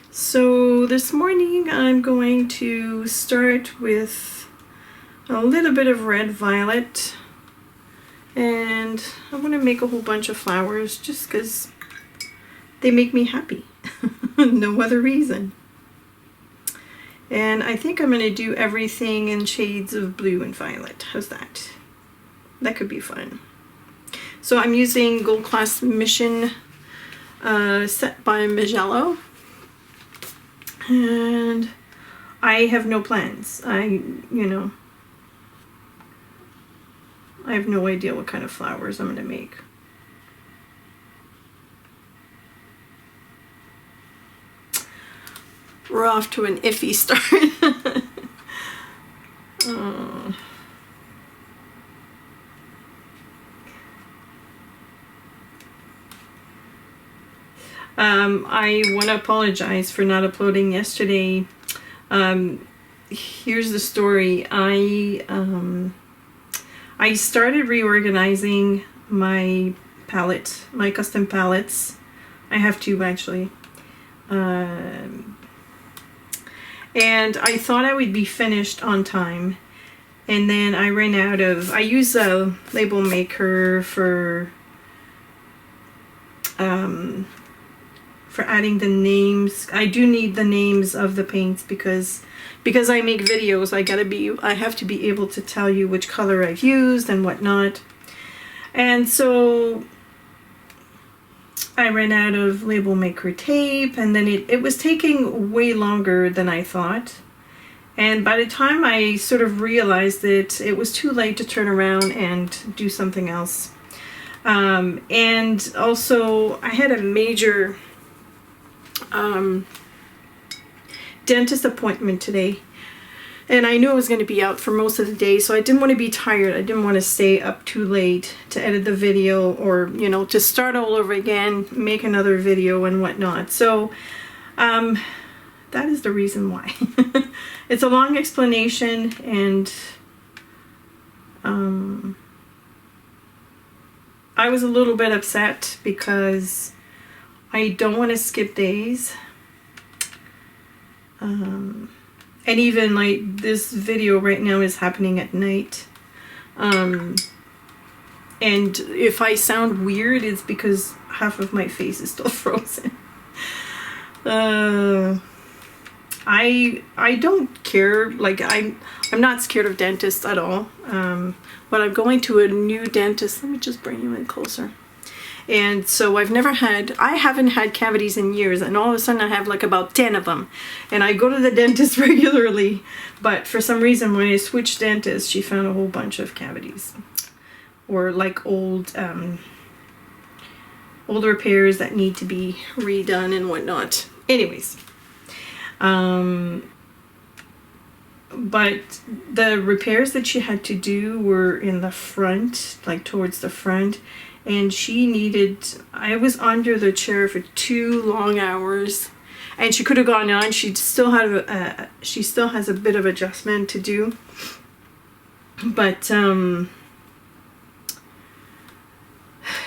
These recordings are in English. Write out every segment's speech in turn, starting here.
So this morning I'm going to start with a little bit of red violet, and I'm going to make a whole bunch of flowers just because they make me happy. No other reason. And I think I'm going to do everything in shades of blue and violet. How's that? That could be fun. So I'm using Gold Class Mission set by Mijello. And I have no plans. I have no idea what kind of flowers I'm going to make. We're off to an iffy start. Oh. I want to apologize for not uploading yesterday. Here's the story. I started reorganizing my palette, my custom palettes. I have two actually. And I thought I would be finished on time. And then I ran out of, I use a label maker for adding the names. I do need the names of the paints because I make videos. I have to be able to tell you which color I've used and whatnot. And so I ran out of label maker tape, and then it was taking way longer than I thought. And by the time I sort of realized it was too late to turn around and do something else. And also I had a major dentist appointment today, and I knew I was going to be out for most of the day, so I didn't want to be tired. I didn't want to stay up too late to edit the video, or to start all over again, make another video and whatnot. So that is the reason why. It's a long explanation, and I was a little bit upset because I don't want to skip days. And even like this video right now is happening at night. And if I sound weird, it's because half of my face is still frozen. I don't care. Like I'm not scared of dentists at all. But I'm going to a new dentist. Let me just bring you in closer. And so I haven't had cavities in years, and all of a sudden I have like about 10 of them. And I go to the dentist regularly, but for some reason when I switched dentists, she found a whole bunch of cavities. Or like old repairs that need to be redone and whatnot. Anyways. But the repairs that she had to do were in the front, like towards the front. And I was under the chair for 2 long hours, and she could have gone on. She still has a bit of adjustment to do, but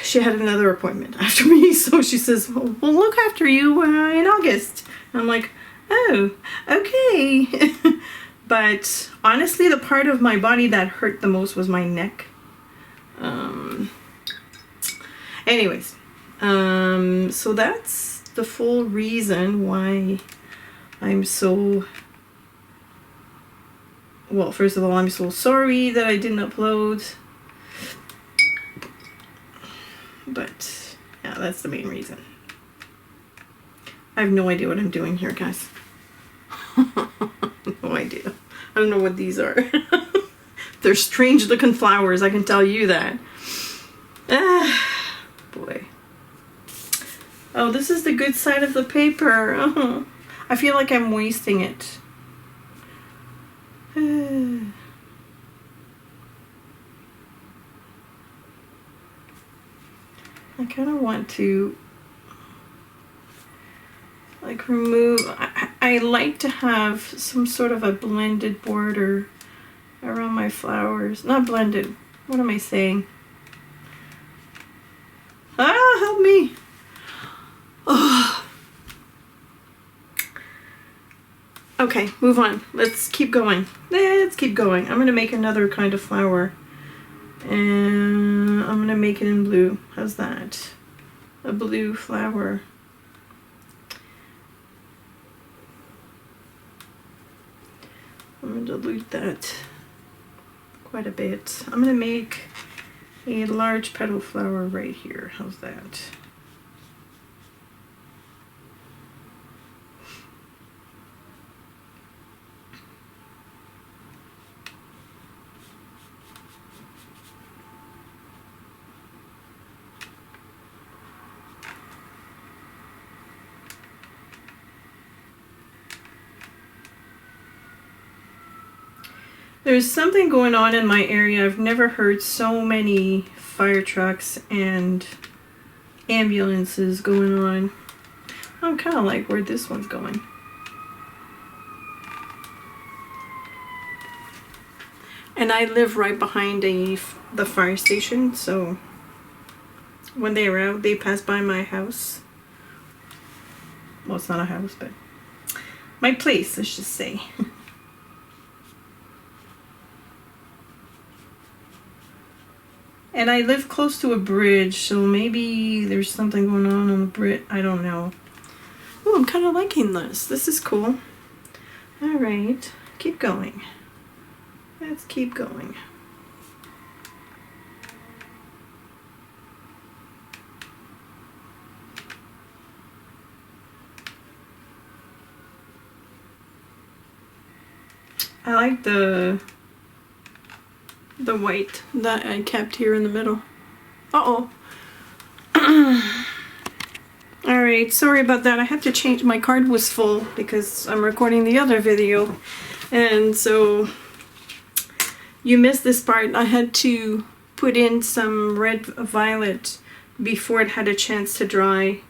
she had another appointment after me. So she says, "Well, we'll look after you in August." And I'm like, "Oh, okay." But honestly, the part of my body that hurt the most was my neck. Anyways, so that's the full reason why I'm so, well, first of all, I'm so sorry that I didn't upload, but yeah, that's the main reason. I have no idea what I'm doing here, guys. No idea. I don't know what these are. They're strange looking flowers, I can tell you that. Boy. Oh, this is the good side of the paper. Oh, I feel like I'm wasting it. I kind of want to like remove, I like to have some sort of a blended border around my flowers. Not blended, what am I saying? Ah, help me. Oh. Okay, move on. Let's keep going. Let's keep going. I'm gonna make another kind of flower. And I'm gonna make it in blue. How's that? A blue flower. I'm gonna dilute that quite a bit. I'm gonna make a large petal flower right here. How's that? There's something going on in my area. I've never heard so many fire trucks and ambulances going on. I'm kind of like where this one's going. And I live right behind the fire station, so when they're out, they pass by my house. Well, it's not a house, but my place, let's just say. And I live close to a bridge, so maybe there's something going on the bridge. I don't know. Oh, I'm kind of liking this. This is cool. All right, keep going. Let's keep going. I like the white that I kept here in the middle. Uh-oh. Alright, sorry about that. I had to change. My card was full because I'm recording the other video. And so you missed this part. I had to put in some red violet before it had a chance to dry.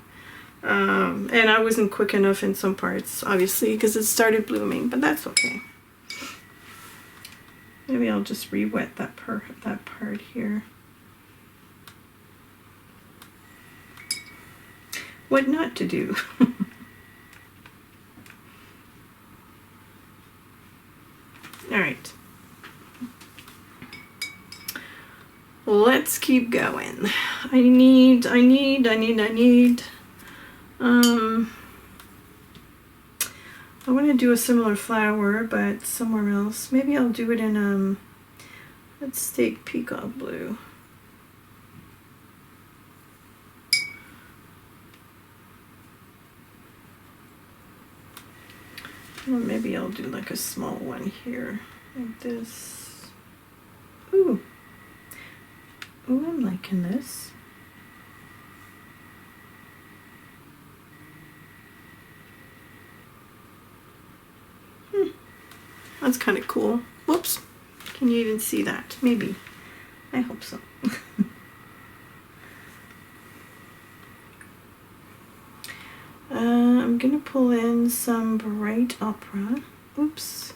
And I wasn't quick enough in some parts, obviously, because it started blooming, but that's okay. Maybe I'll just re-wet that part here. What not to do. All right. Let's keep going. I need I want to do a similar flower, but somewhere else. Maybe I'll do it in, let's take peacock blue. Or maybe I'll do like a small one here, like this. Ooh. Ooh, I'm liking this. That's kind of cool. Whoops. Can you even see that? Maybe. I hope so. I'm going to pull in some bright opera. Oops.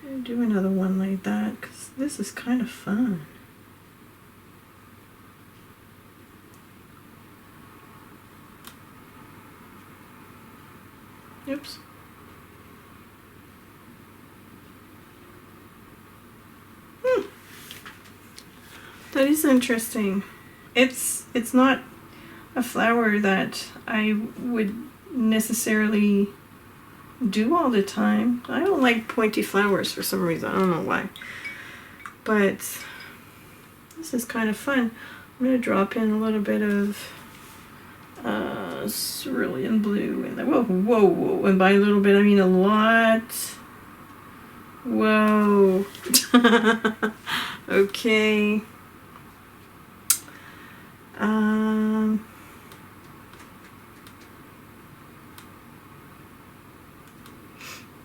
I'll do another one like that because this is kind of fun. Oops. That is interesting. It's not a flower that I would necessarily do all the time. I don't like pointy flowers for some reason. I don't know why. But this is kind of fun. I'm going to drop in a little bit of cerulean blue in there. Whoa, whoa, whoa. And by a little bit, I mean a lot. Whoa. Okay.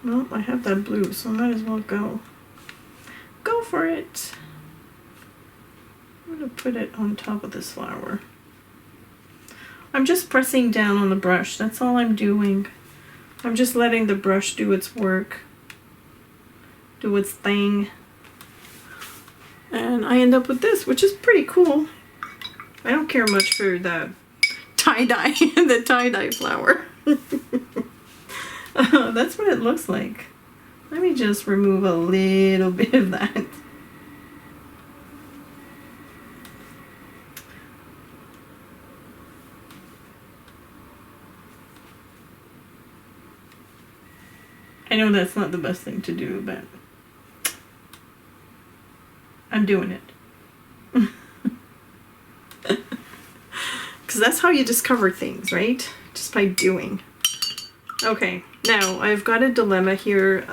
Well, I have that blue, so I might as well go. Go for it. I'm going to put it on top of this flower. I'm just pressing down on the brush. That's all I'm doing. I'm just letting the brush do its work. Do its thing. And I end up with this, which is pretty cool. I don't care much for the tie-dye, the tie-dye flower. That's what it looks like. Let me just remove a little bit of that. I know that's not the best thing to do, but I'm doing it. Because that's how you discover things, right? Just by doing. Okay, now I've got a dilemma here.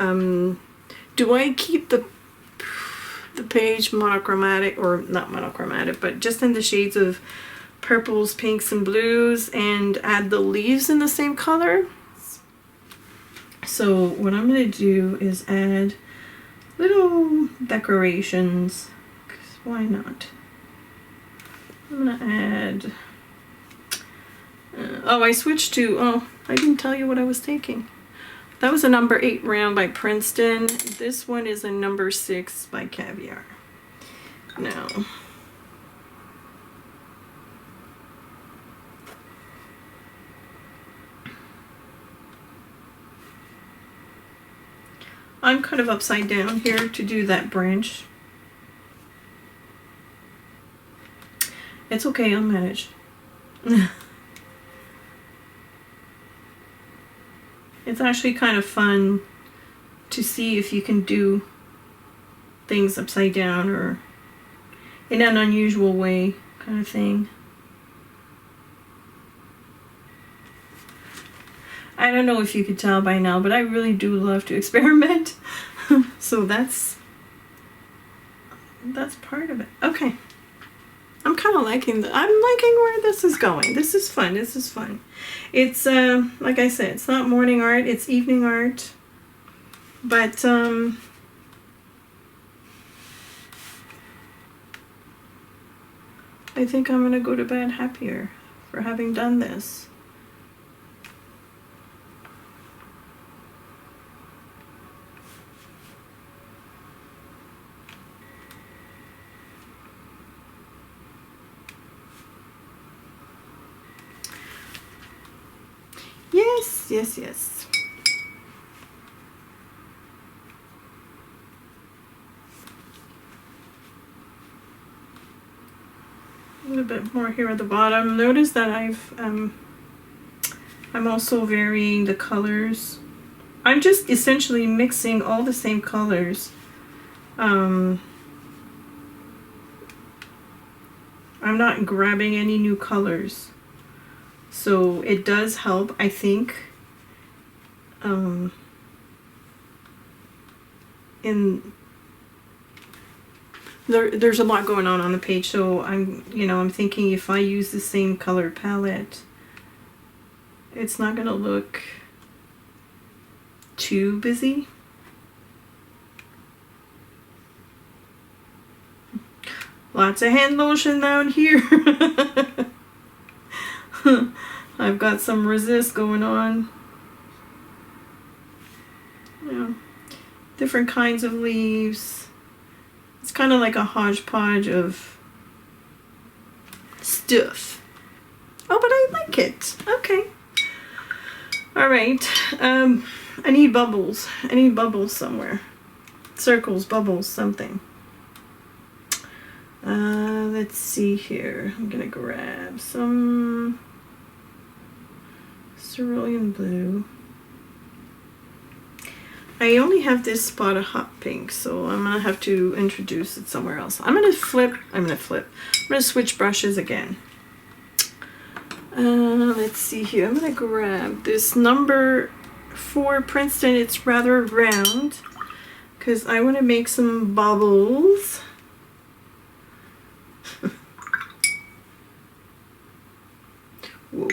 Do I keep the page monochromatic, or not monochromatic, but just in the shades of purples, pinks, and blues, and add the leaves in the same color? So what I'm going to do is add little decorations, 'cause why not? I'm going to add, oh, I switched to, oh, I didn't tell you what I was taking. That was a number 8 round by Princeton. This one is a number 6 by Caviar. Now, I'm kind of upside down here to do that branch. It's okay, I'll manage. It's actually kind of fun to see if you can do things upside down or in an unusual way, kind of thing. I don't know if you could tell by now, but I really do love to experiment. So that's part of it. Okay. I'm kind of liking I'm liking where this is going. This is fun. This is fun. It's like I said, it's not morning art, it's evening art. But I think I'm going to go to bed happier for having done this. Yes, yes, yes. A little bit more here at the bottom. Notice that I'm also varying the colors. I'm just essentially mixing all the same colors. I'm not grabbing any new colors. So it does help, I think, there's a lot going on the page, so I'm thinking if I use the same color palette, it's not gonna look too busy. Lots of hand lotion down here. I've got some resist going on. Yeah. Different kinds of leaves. It's kind of like a hodgepodge of stuff. Oh, but I like it. Okay. All right. I need bubbles. I need bubbles somewhere. Circles, bubbles, something. Let's see here. I'm gonna grab some cerulean blue. I only have this spot of hot pink, so I'm gonna have to introduce it somewhere else. I'm gonna switch brushes again. Let's see here. I'm gonna grab this number 4 Princeton. It's rather round because I want to make some bubbles. Whoa,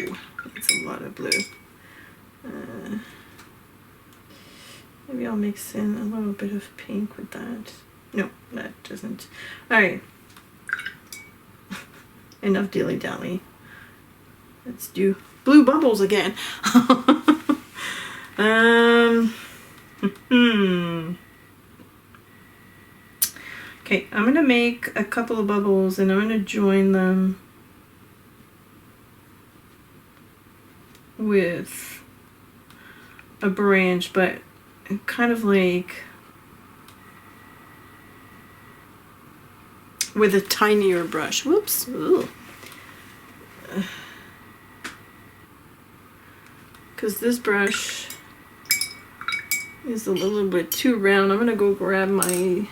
that's a lot of blue. Maybe I'll mix in a little bit of pink with that. No, that doesn't. Alright. Enough dilly-dally. Let's do blue bubbles again. Okay, I'm gonna make a couple of bubbles and I'm gonna join them with a branch, but kind of like with a tinier brush. Whoops. Because this brush is a little bit too round. I'm gonna go grab my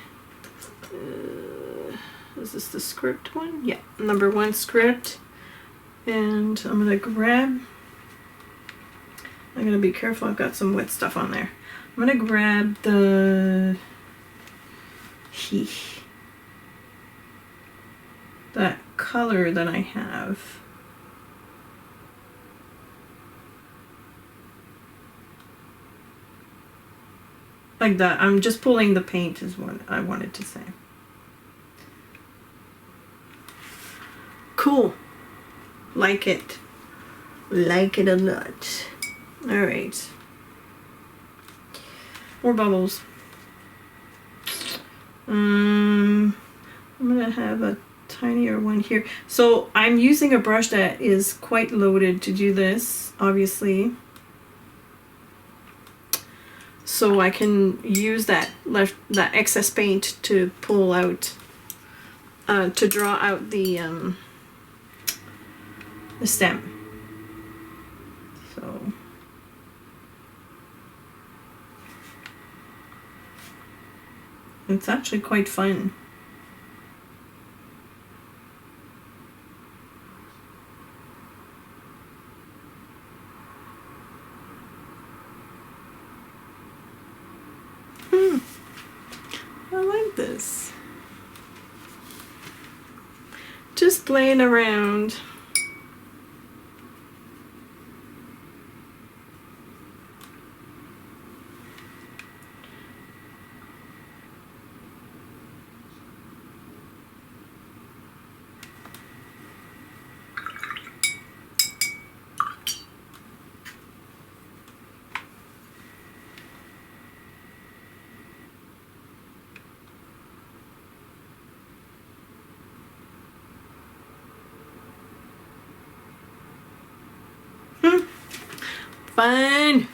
is this the script one? Yeah, number 1 script. And I'm gonna grab, I'm gonna be careful, I've got some wet stuff on there. I'm gonna grab that color that I have. Like that. I'm just pulling the paint is what I wanted to say. Cool. Like it. Like it a lot. Alright. More bubbles. I'm gonna have a tinier one here. So I'm using a brush that is quite loaded to do this, obviously. So I can use that excess paint to pull out, to draw out the stem. So it's actually quite fun. I like this. Just playing around. Fun.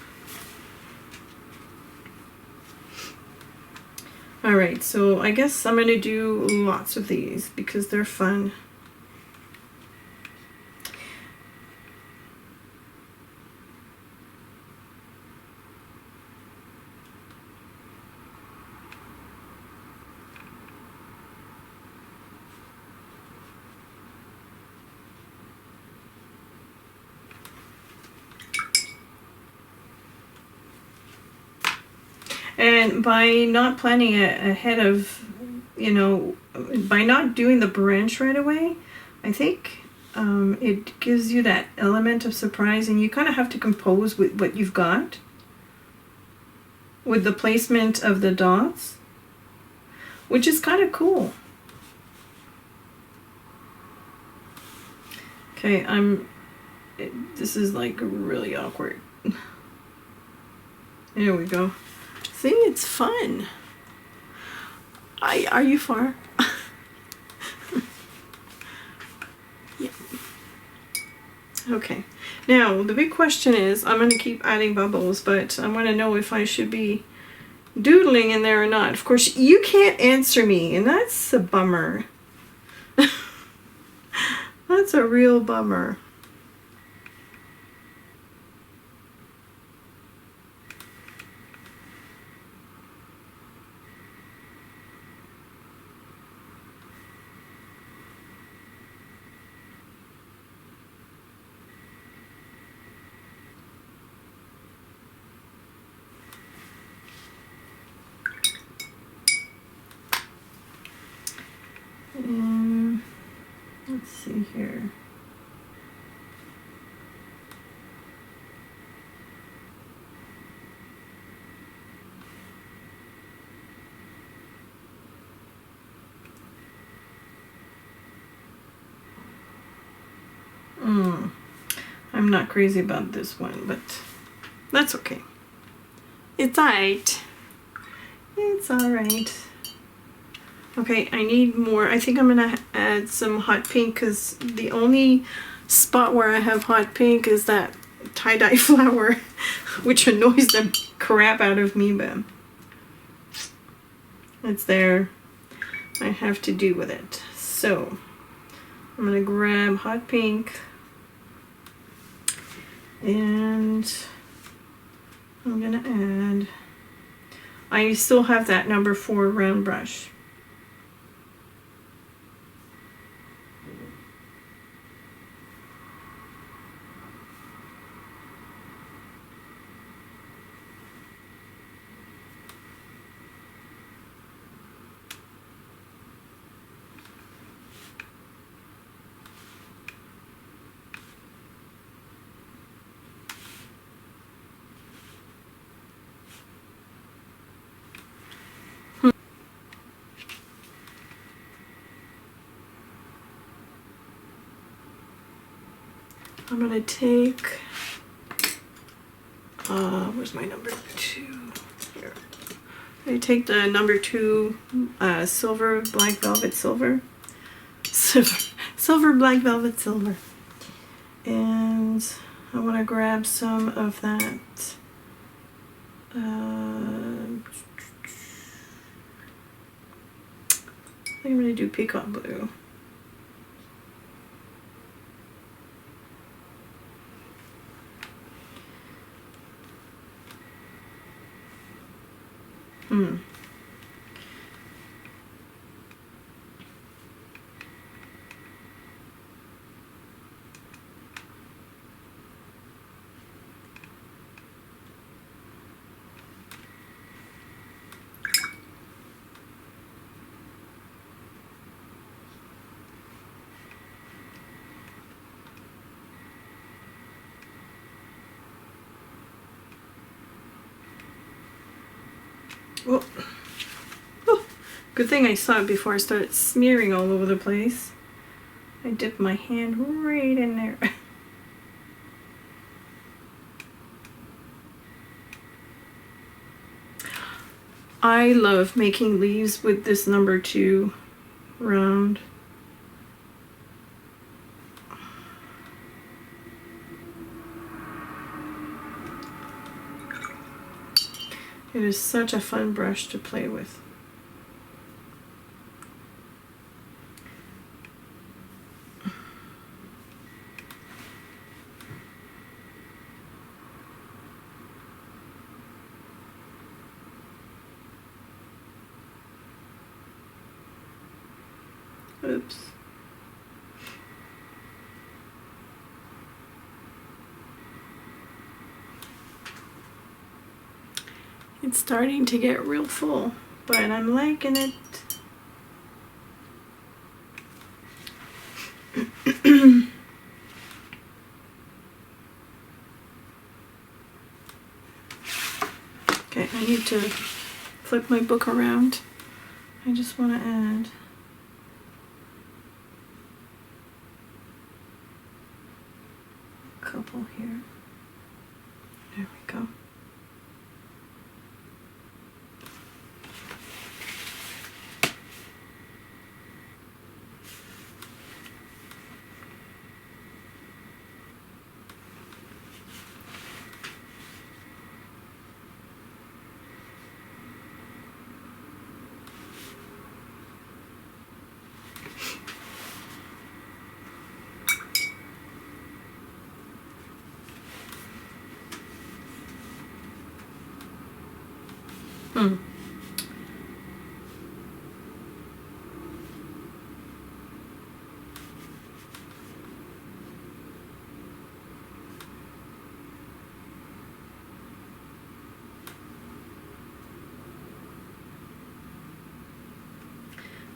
Alright, so I guess I'm going to do lots of these because they're fun. And by not planning ahead of, you know, by not doing the branch right away, I think it gives you that element of surprise, and you kind of have to compose with what you've got with the placement of the dots, which is kind of cool. Okay, this is like really awkward. There we go. See, it's fun. Are you far? Yeah. Okay. Now, the big question is, I'm going to keep adding bubbles, but I want to know if I should be doodling in there or not. Of course, you can't answer me, and that's a bummer. That's a real bummer. Let's see here. I'm not crazy about this one, but that's okay. It's alright. It's alright. Okay, I need more. I think I'm gonna add some hot pink because the only spot where I have hot pink is that tie-dye flower, which annoys the crap out of me, but it's there. I have to do with it. So I'm gonna grab hot pink and I'm gonna add, I still have that number 4 round brush. I'm gonna take, where's my number 2? Here. I take the number 2 silver, black velvet silver. Silver, black velvet silver. And I want to grab some of that. I think I'm gonna do peacock blue. Oh. Oh, good thing I saw it before I started smearing all over the place. I dipped my hand right in there. I love making leaves with this number 2 round. It is such a fun brush to play with. Oops. It's starting to get real full, but I'm liking it. Okay, I need to flip my book around. I just want to add a couple here. There we go.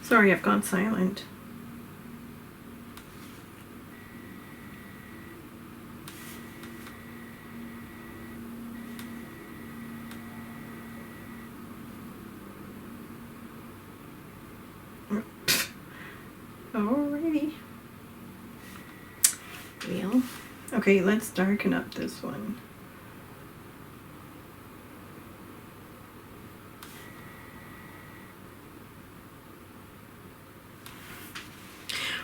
Sorry, I've gone silent. Alrighty. Well, okay, let's darken up this one.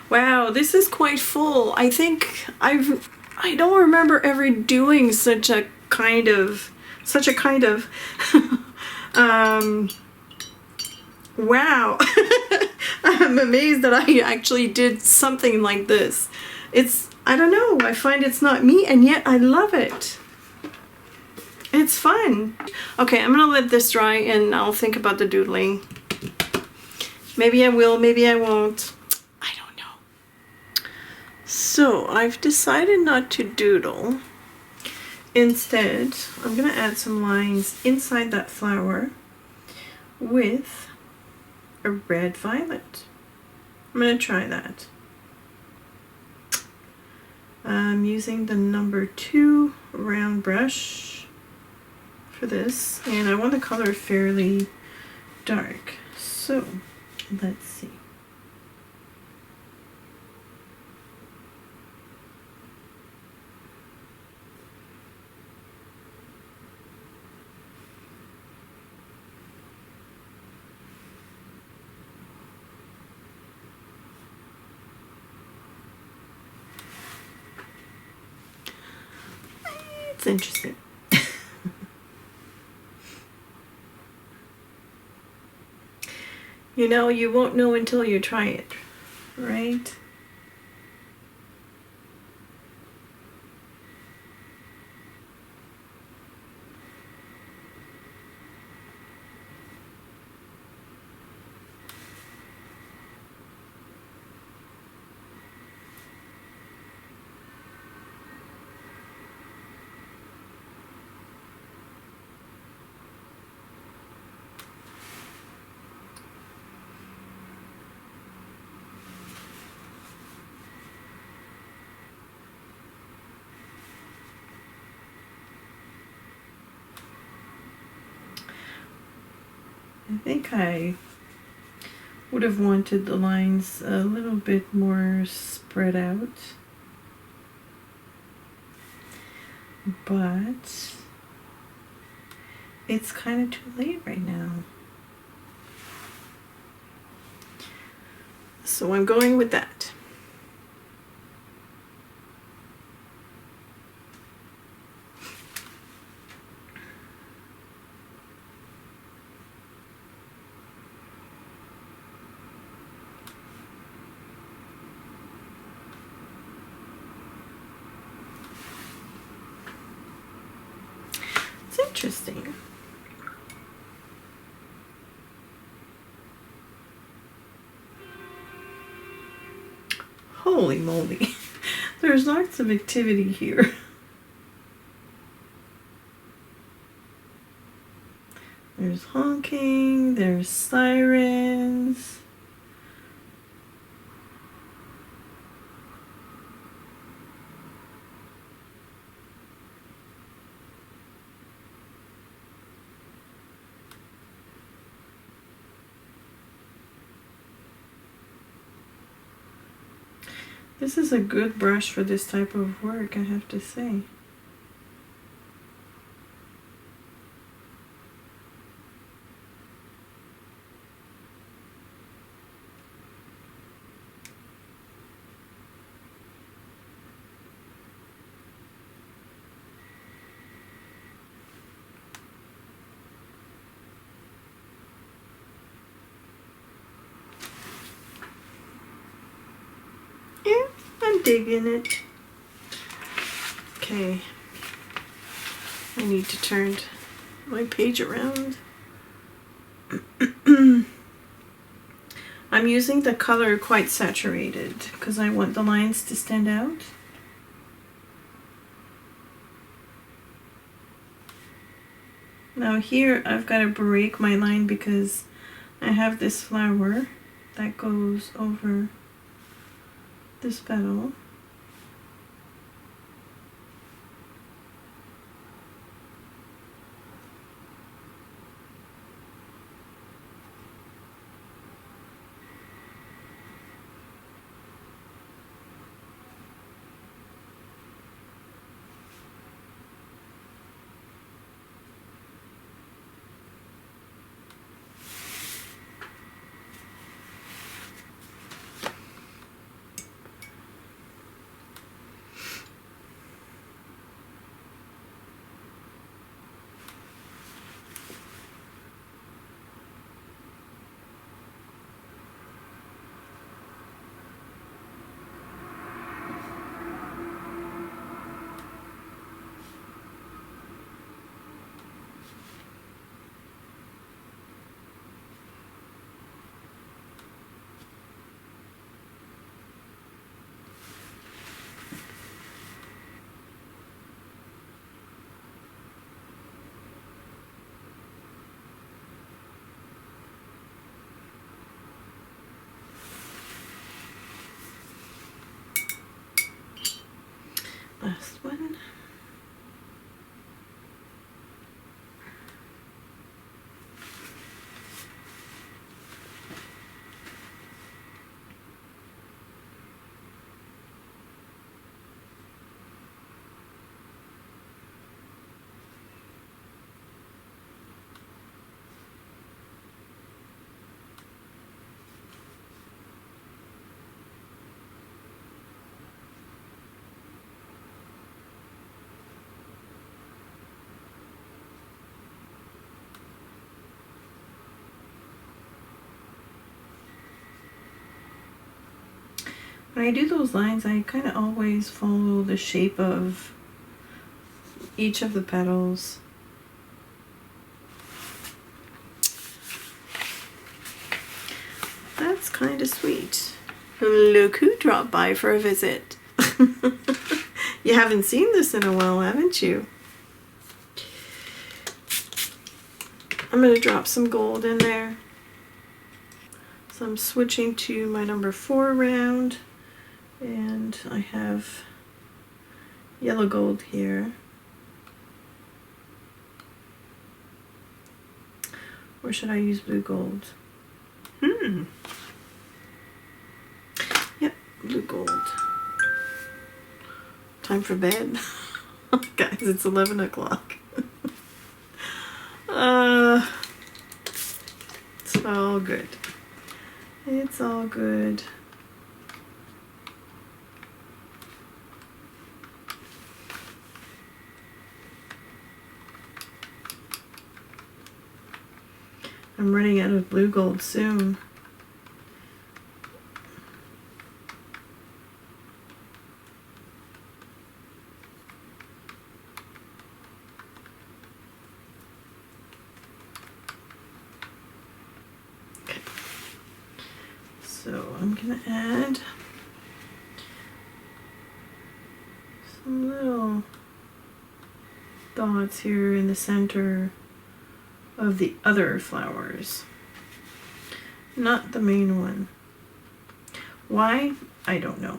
Wow, this is quite full. I think I don't remember ever doing such a kind of wow. I'm amazed that I actually did something like this. I don't know, I find it's not me, and yet I love it. It's fun. Okay, I'm gonna let this dry and I'll think about the doodling. Maybe I will, maybe I won't. I don't know. So I've decided not to doodle. Instead, I'm gonna add some lines inside that flower with a red violet. I'm gonna try that. I'm using the number 2 round brush for this, and I want the color fairly dark. So let's see. It's interesting. You know, you won't know until you try it, right? I think I would have wanted the lines a little bit more spread out, but it's kind of too late right now. So I'm going with that. Interesting. Holy moly. There's lots of activity here. There's honking, there's sirens. This is a good brush for this type of work, I have to say. Yeah, I'm digging it. Okay, I need to turn my page around. I'm using the color quite saturated because I want the lines to stand out. Now here I've got to break my line because I have this flower that goes over this petal. Last one. When I do those lines, I kind of always follow the shape of each of the petals. That's kind of sweet. Look who dropped by for a visit. You haven't seen this in a while, haven't you? I'm going to drop some gold in there. So I'm switching to my number 4 round. And I have yellow gold here. Or should I use blue gold? Yep, blue gold. Time for bed. Guys, it's 11 o'clock. It's all good. It's all good. I'm running out of blue gold soon. Okay. So I'm gonna add some little dots here in the center of the other flowers, not the main one. Why? I don't know.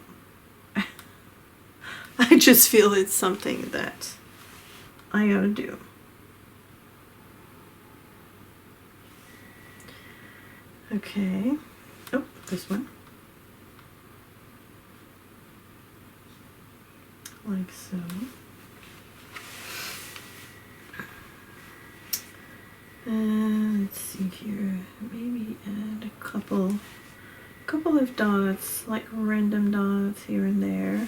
I just feel it's something that I gotta do. Okay. Oh, this one. Like so. Let's see here, maybe add a couple of dots, like random dots here and there.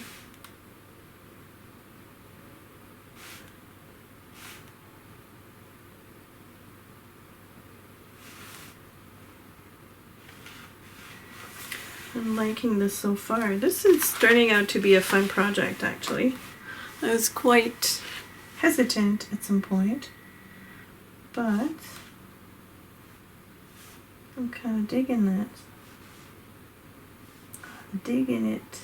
I'm liking this so far. This is turning out to be a fun project, actually. I was quite hesitant at some point, but I'm kind of digging that. Digging it.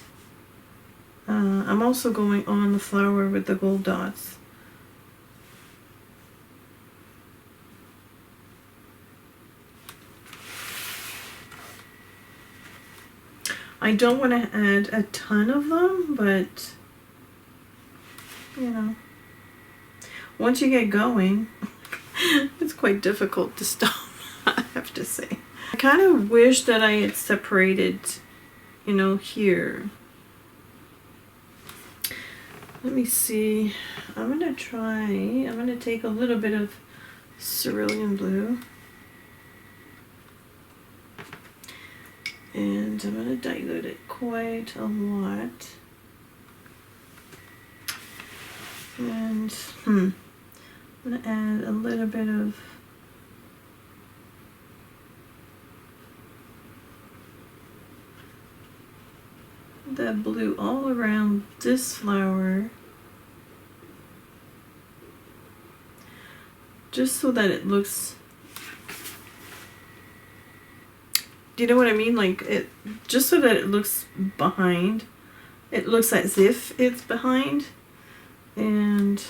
I'm also going on the flower with the gold dots. I don't want to add a ton of them, but you know, once you get going, it's quite difficult to stop, I have to say. I kind of wish that I had separated, you know, here. Let me see. I'm going to take a little bit of cerulean blue. And I'm going to dilute it quite a lot. And I'm going to add a little bit of that blue all around this flower, just so that it looks, do you know what I mean? Like it, just so that it looks behind. It looks as if it's behind. And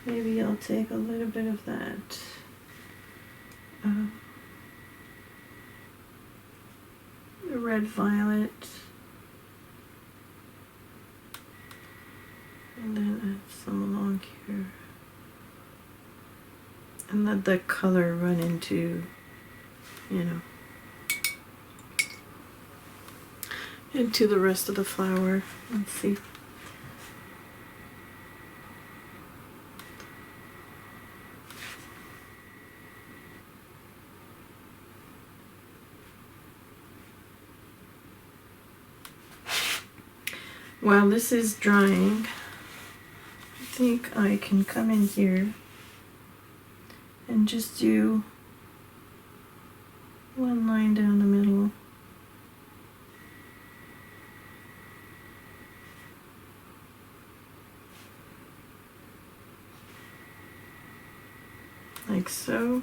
maybe I'll take a little bit of that. The red violet. let the color run into, you know, into the rest of the flower. Let's see. While this is drying, I think I can come in here and just do one line down the middle. Like so.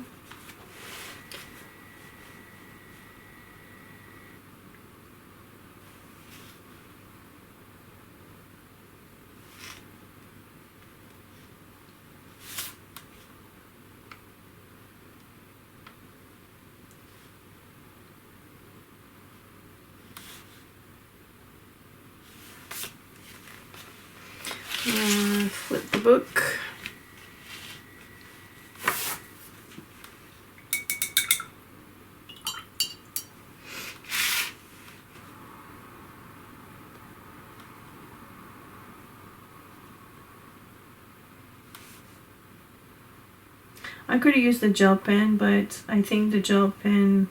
Flip the book. I could have used the gel pen, but I think the gel pen,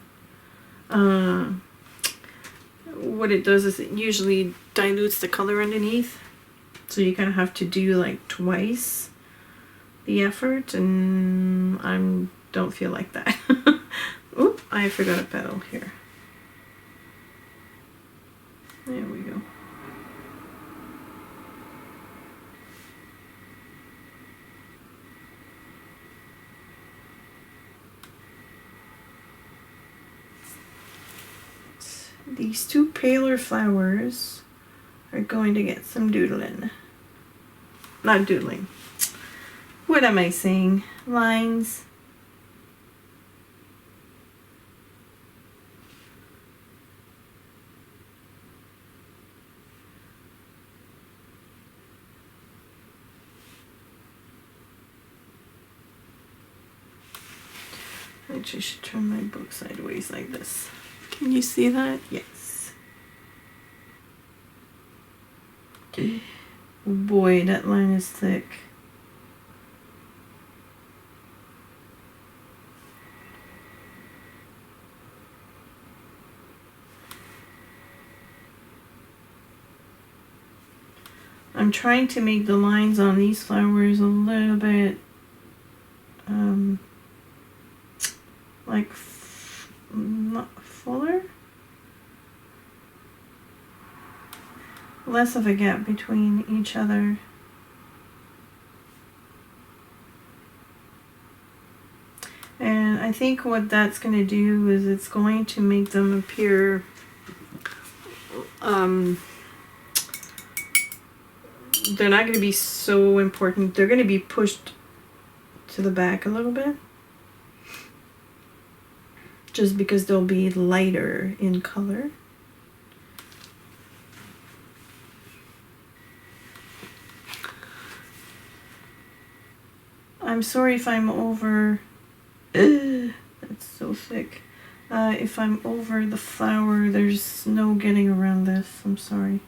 what it does is it usually dilutes the color underneath. So you kind of have to do like twice the effort, and I don't feel like that. Oop, I forgot a petal here. There we go. These two paler flowers are going to get some doodling. Not doodling. What am I saying? Lines. Actually, I should turn my book sideways like this. Can you see that? Yes. Oh boy, that line is thick. I'm trying to make the lines on these flowers a little bit like not fuller, less of a gap between each other. And I think what that's going to do is it's going to make them appear they're not going to be so important. They're going to be pushed to the back a little bit, just because they'll be lighter in color. I'm sorry if I'm over, that's so thick. If I'm over the flower, there's no getting around this. I'm sorry.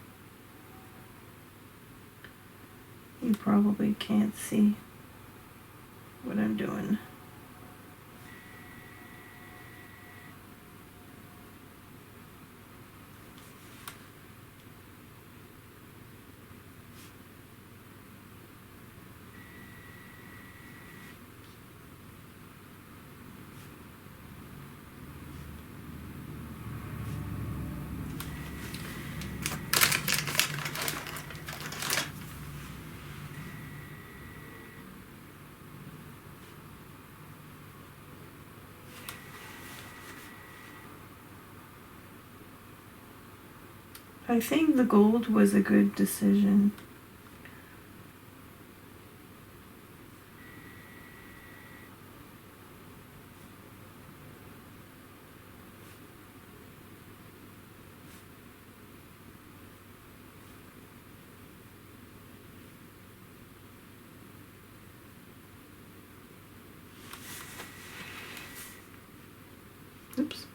You probably can't see what I'm doing. I think the gold was a good decision. Oops.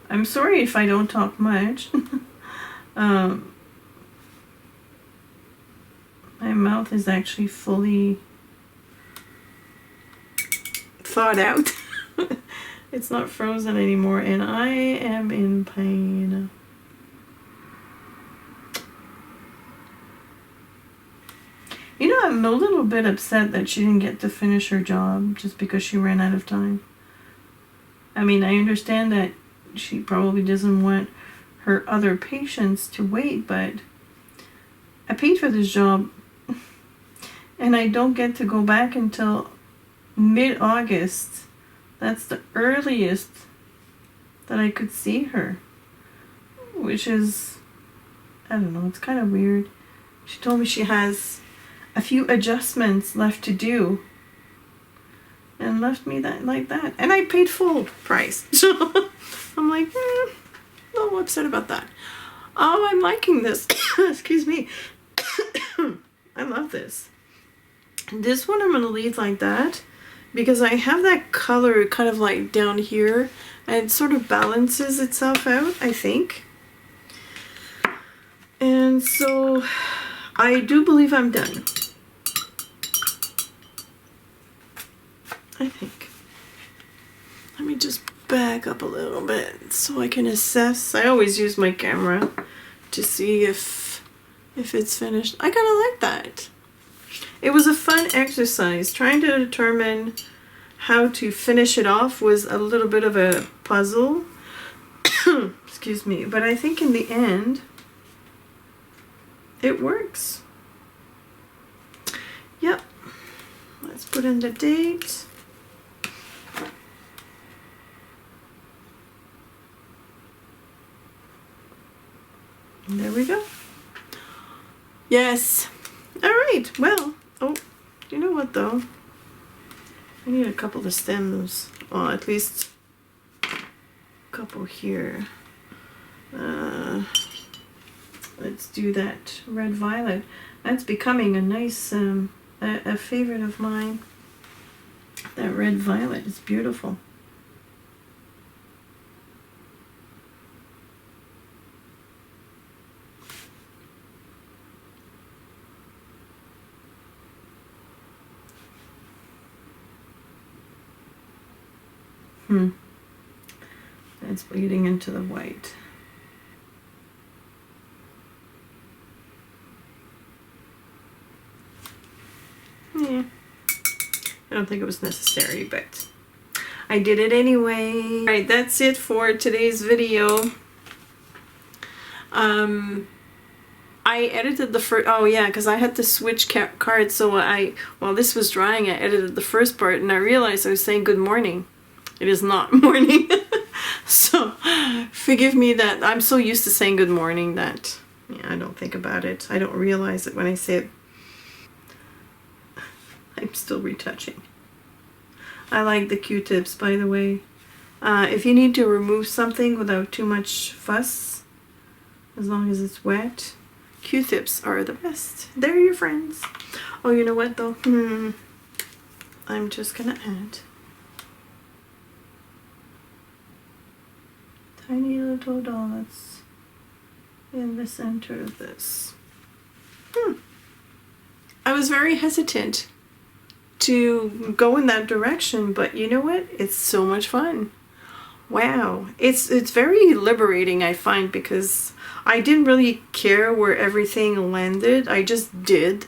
I'm sorry if I don't talk much. My mouth is actually fully thawed out. It's not frozen anymore, and I am in pain. You know, I'm a little bit upset that she didn't get to finish her job just because she ran out of time. I mean, I understand that she probably doesn't want her other patients to wait, but I paid for this job and I don't get to go back until mid-August. That's the earliest that I could see her, which is, I don't know, it's kind of weird. She told me she has a few adjustments left to do and left me that like that, and I paid full price. So I'm like, a little upset about that. Oh, I'm liking this. Excuse me. I love this. This one I'm going to leave like that because I have that color kind of like down here, and it sort of balances itself out, I think. And so I do believe I'm done. I think. Let me just back up a little bit so I can assess. I always use my camera to see if it's finished. I kind of like that. It was a fun exercise. Trying to determine how to finish it off was a little bit of a puzzle. Excuse me. But I think in the end, it works. Yep. Let's put in the date. And there we go. Yes. All right. Well, oh, you know what though? I need a couple of stems. Well, at least a couple here. Let's do that red violet. That's becoming a nice, a favorite of mine. That red violet is beautiful. It's bleeding into the white. Yeah. I don't think it was necessary, but I did it anyway. Alright, that's it for today's video. I edited the first, oh yeah, because I had to switch cards, so while this was drying, I edited the first part, and I realized I was saying good morning. It is not morning. So, forgive me that I'm so used to saying good morning that, yeah, I don't think about it. I don't realize it when I say it. I'm still retouching. I like the Q-tips, by the way. If you need to remove something without too much fuss, as long as it's wet, Q-tips are the best. They're your friends. Oh, you know what though? I'm just gonna add tiny little dots in the center of this. I was very hesitant to go in that direction, but you know what? It's so much fun. Wow. It's very liberating, I find, because I didn't really care where everything landed. I just did.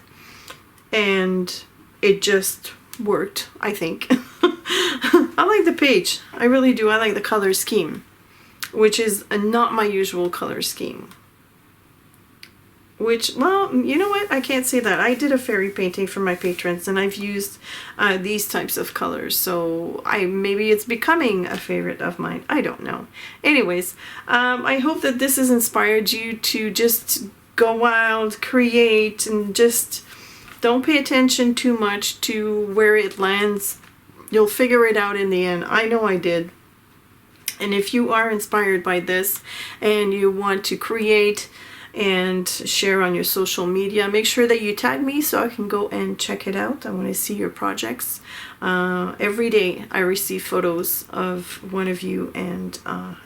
And it just worked, I think. I like the page. I really do. I like the color scheme, which is not my usual color scheme. which, well, you know what? I can't say that. I did a fairy painting for my patrons, and I've used these types of colors. So maybe it's becoming a favorite of mine. I don't know. Anyways, I hope that this has inspired you to just go wild, create, and just don't pay attention too much to where it lands. You'll figure it out in the end. I know I did. And if you are inspired by this and you want to create and share on your social media, make sure that you tag me so I can go and check it out. I want to see your projects. Every day I receive photos of one of you, and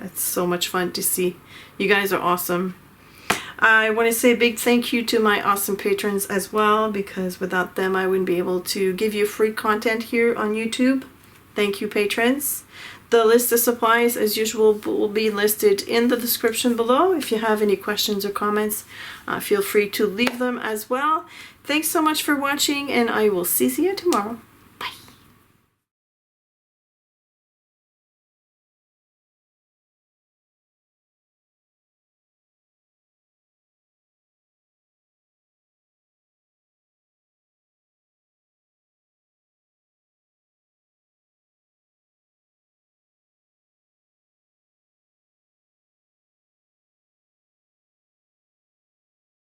it's so much fun to see. You guys are awesome. I want to say a big thank you to my awesome patrons as well, because without them I wouldn't be able to give you free content here on YouTube. Thank you, patrons. The list of supplies, as usual, will be listed in the description below. If you have any questions or comments, feel free to leave them as well. Thanks so much for watching, and I will see you tomorrow.